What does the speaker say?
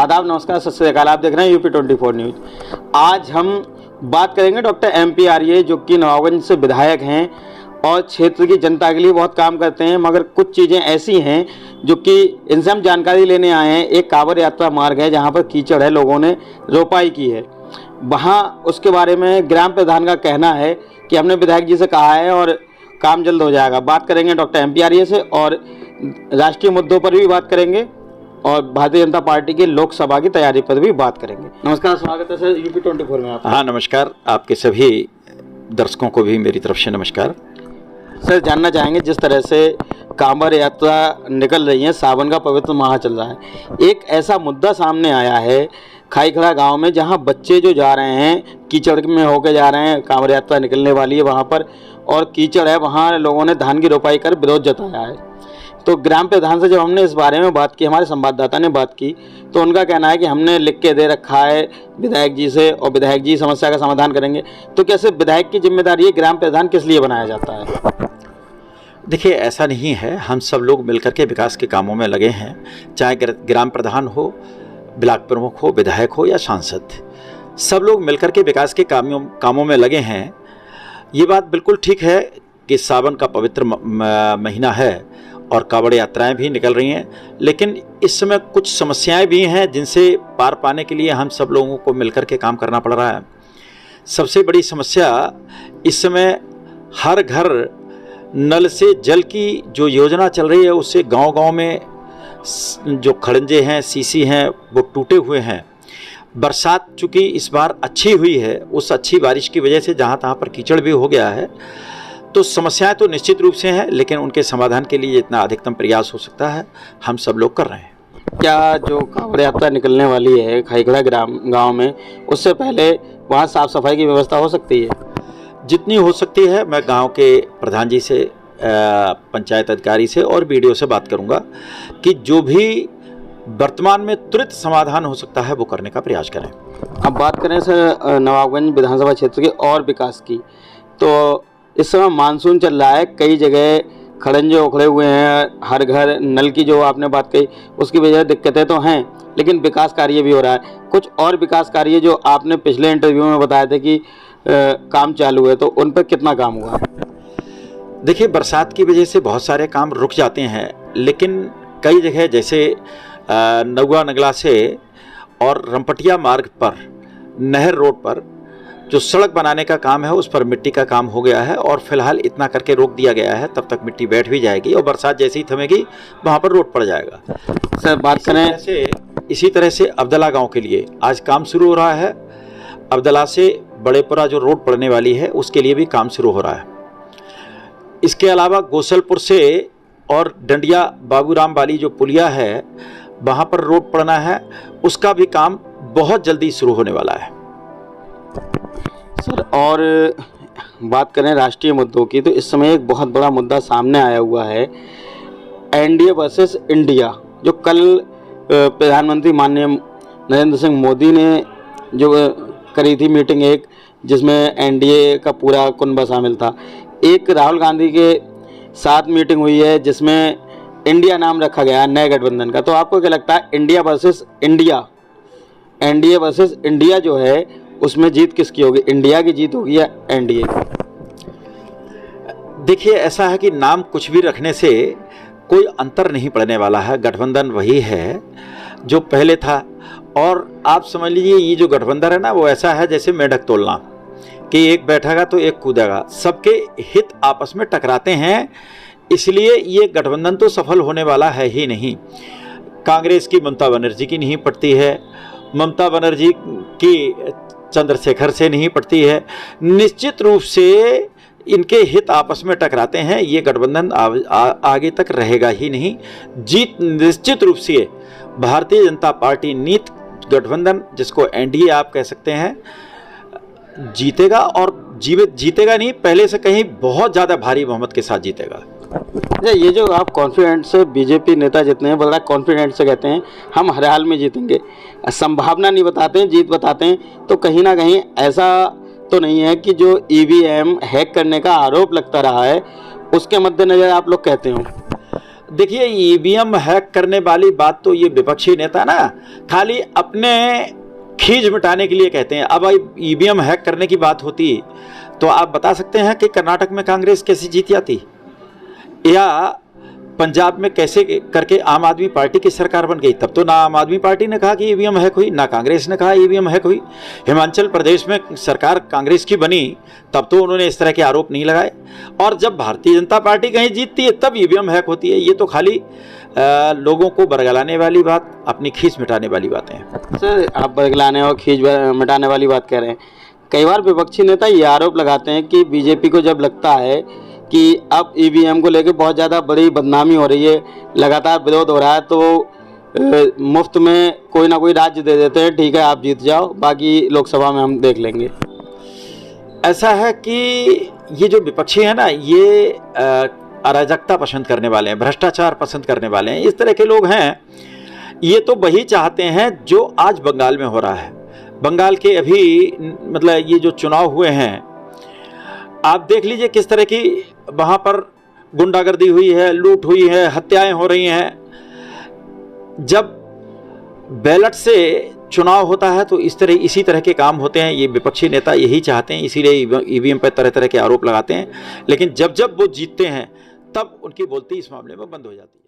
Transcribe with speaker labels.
Speaker 1: आदाब, नमस्कार, सत श्री अकाल। आप देख रहे हैं यूपी 24 न्यूज। आज हम बात करेंगे डॉक्टर MP आर्य, जो कि नवाबगंज से विधायक हैं और क्षेत्र की जनता के लिए बहुत काम करते हैं, मगर कुछ चीज़ें ऐसी हैं जो कि इनसे हम जानकारी लेने आए हैं। एक कांवड़ यात्रा मार्ग है जहां पर कीचड़ है, लोगों ने रोपाई की है वहां, उसके बारे में ग्राम प्रधान का कहना है कि हमने विधायक जी से कहा है और काम जल्द हो जाएगा। बात करेंगे डॉक्टर MP आर्य से और राष्ट्रीय मुद्दों पर भी बात करेंगे और भारतीय जनता पार्टी की लोकसभा की तैयारी पर भी बात करेंगे। नमस्कार, स्वागत है सर यूपी 24 में आपका।
Speaker 2: हाँ नमस्कार, आपके सभी दर्शकों को भी मेरी तरफ से नमस्कार।
Speaker 1: सर, जानना चाहेंगे जिस तरह से कांवड़ यात्रा निकल रही है, सावन का पवित्र माह चल रहा है, एक ऐसा मुद्दा सामने आया है खाईखड़ा गांव में, जहां बच्चे जो जा रहे हैं कीचड़ में होकर जा रहे हैं, कांवड़ यात्रा निकलने वाली है वहां पर और कीचड़ है, वहां लोगों ने धान की रोपाई कर विरोध जताया है। तो ग्राम प्रधान से जब हमने इस बारे में बात की, हमारे संवाददाता ने बात की, तो उनका कहना है कि हमने लिख के दे रखा है विधायक जी से और विधायक जी समस्या का समाधान करेंगे। तो कैसे विधायक की जिम्मेदारी है, ग्राम प्रधान किस लिए बनाया जाता है?
Speaker 2: देखिए, ऐसा नहीं है, हम सब लोग मिलकर के विकास के कामों में लगे हैं, चाहे ग्राम प्रधान हो, ब्लॉक प्रमुख हो, विधायक हो या सांसद, सब लोग मिलकर के विकास के कामों में लगे हैं। ये बात बिल्कुल ठीक है कि सावन का पवित्र महीना है और कांवड़ यात्राएं भी निकल रही हैं, लेकिन इस समय कुछ समस्याएं भी हैं जिनसे पार पाने के लिए हम सब लोगों को मिलकर के काम करना पड़ रहा है। सबसे बड़ी समस्या इस समय हर घर नल से जल की जो योजना चल रही है, उससे गांव-गांव में जो खड़ंजे हैं, सीसी हैं, वो टूटे हुए हैं। बरसात चूँकि इस बार अच्छी हुई है, उस अच्छी बारिश की वजह से जहाँ तहाँ पर कीचड़ भी हो गया है। तो समस्याएं तो निश्चित रूप से हैं, लेकिन उनके समाधान के लिए जितना अधिकतम प्रयास हो सकता है हम सब लोग कर रहे हैं।
Speaker 1: क्या जो कांवड़ यात्रा निकलने वाली है खाईखड़ा गांव में, उससे पहले वहां साफ सफाई की व्यवस्था हो सकती है?
Speaker 2: जितनी हो सकती है मैं गांव के प्रधान जी से, पंचायत अधिकारी से और BDO से बात करूंगा कि जो भी वर्तमान में तुरंत समाधान हो सकता है वो करने का प्रयास करें।
Speaker 1: अब बात करें सर नवाबगंज विधानसभा क्षेत्र के और विकास की, तो इस समय मानसून चल रहा है, कई जगह खड़ंजे उखड़े हुए हैं, हर घर नल की जो आपने बात कही उसकी वजह से दिक्कतें तो हैं, लेकिन विकास कार्य भी हो रहा है। कुछ और विकास कार्य जो आपने पिछले इंटरव्यू में बताया था कि काम चालू है, तो उन पर कितना काम हुआ?
Speaker 2: देखिए, बरसात की वजह से बहुत सारे काम रुक जाते हैं, लेकिन कई जगह जैसे नगुआ नगला से और रमपटिया मार्ग पर नहर रोड पर जो सड़क बनाने का काम है, उस पर मिट्टी का काम हो गया है और फिलहाल इतना करके रोक दिया गया है, तब तक मिट्टी बैठ भी जाएगी और बरसात जैसे ही थमेगी वहाँ पर रोड पड़ जाएगा।
Speaker 1: सर, बात करें
Speaker 2: इसी तरह से अब्दला गांव के लिए आज काम शुरू हो रहा है। अब्दला से बड़ेपुरा जो रोड पड़ने वाली है उसके लिए भी काम शुरू हो रहा है। इसके अलावा गोसलपुर से और डंडिया बाबूराम वाली जो पुलिया है वहाँ पर रोड पड़ना है, उसका भी काम बहुत जल्दी शुरू होने वाला है।
Speaker 1: सर, और बात करें राष्ट्रीय मुद्दों की, तो इस समय एक बहुत बड़ा मुद्दा सामने आया हुआ है, NDA वर्सेस इंडिया, जो कल प्रधानमंत्री माननीय नरेंद्र सिंह मोदी ने जो करी थी मीटिंग एक, जिसमें NDA का पूरा कुनबा शामिल था। एक राहुल गांधी के साथ मीटिंग हुई है जिसमें इंडिया नाम रखा गया है नए गठबंधन का। तो आपको क्या लगता है, India versus India, NDA versus India जो है उसमें जीत किसकी होगी? इंडिया की जीत होगी या NDA की?
Speaker 2: देखिए, ऐसा है कि नाम कुछ भी रखने से कोई अंतर नहीं पड़ने वाला है। गठबंधन वही है जो पहले था और आप समझ लीजिए ये जो गठबंधन है ना, वो ऐसा है जैसे मेंढक तोलना, कि एक बैठेगा तो एक कूदेगा, सबके हित आपस में टकराते हैं, इसलिए ये गठबंधन तो सफल होने वाला है ही नहीं। कांग्रेस की ममता बनर्जी की नहीं पड़ती है, ममता बनर्जी की चंद्रशेखर से नहीं पड़ती है, निश्चित रूप से इनके हित आपस में टकराते हैं, ये गठबंधन आगे तक रहेगा ही नहीं। जीत निश्चित रूप से भारतीय जनता पार्टी नीत गठबंधन, जिसको NDA आप कह सकते हैं, जीतेगा और जीतेगा नहीं, पहले से कहीं बहुत ज़्यादा भारी बहुमत के साथ जीतेगा।
Speaker 1: ये जो आप कॉन्फिडेंट से BJP नेता जितने हैं, बड़ा कॉन्फिडेंट से कहते हैं हम हर हाल में जीतेंगे, संभावना नहीं बताते हैं, जीत बताते हैं, तो कहीं ना कहीं ऐसा तो नहीं है कि जो EVM हैक करने का आरोप लगता रहा है उसके मद्देनजर आप लोग कहते हो?
Speaker 2: देखिए, ईवीएम हैक करने वाली बात तो ये विपक्षी नेता ना खाली अपने खींच मिटाने के लिए कहते हैं। अब ईवीएम हैक करने की बात होती तो आप बता सकते हैं कि कर्नाटक में कांग्रेस कैसे जीत जाती, या पंजाब में कैसे करके आम आदमी पार्टी की सरकार बन गई। तब तो ना आम आदमी पार्टी ने कहा कि ईवीएम हैक हुई, ना कांग्रेस ने कहा ईवीएम हैक हुई। हिमाचल प्रदेश में सरकार कांग्रेस की बनी तब तो उन्होंने इस तरह के आरोप नहीं लगाए, और जब भारतीय जनता पार्टी कहीं जीतती है तब ईवीएम हैक होती है। ये तो खाली लोगों को बरगलाने वाली बात, अपनी खींच मिटाने वाली बातें हैं।
Speaker 1: सर, आप बरगलाने और खींच मिटाने वाली बात कह रहे हैं। कई बार विपक्षी नेता ये आरोप लगाते हैं कि बीजेपी को जब लगता है कि अब ईवीएम को लेकर बहुत ज़्यादा बड़ी बदनामी हो रही है, लगातार विरोध हो रहा है, तो मुफ्त में कोई ना कोई राज्य दे देते हैं, ठीक है आप जीत जाओ, बाकी लोकसभा में हम देख लेंगे।
Speaker 2: ऐसा है कि ये जो विपक्षी है ना, ये अराजकता पसंद करने वाले हैं, भ्रष्टाचार पसंद करने वाले हैं, इस तरह के लोग हैं। ये तो वही चाहते हैं जो आज बंगाल में हो रहा है। बंगाल के अभी मतलब ये जो चुनाव हुए हैं, आप देख लीजिए किस तरह की वहाँ पर गुंडागर्दी हुई है, लूट हुई है, हत्याएं हो रही हैं। जब बैलेट से चुनाव होता है तो इसी तरह के काम होते हैं। ये विपक्षी नेता यही चाहते हैं, इसीलिए ईवीएम पर तरह तरह के आरोप लगाते हैं। लेकिन जब जब वो जीतते हैं तब उनकी बोलती इस मामले में बंद हो जाती है।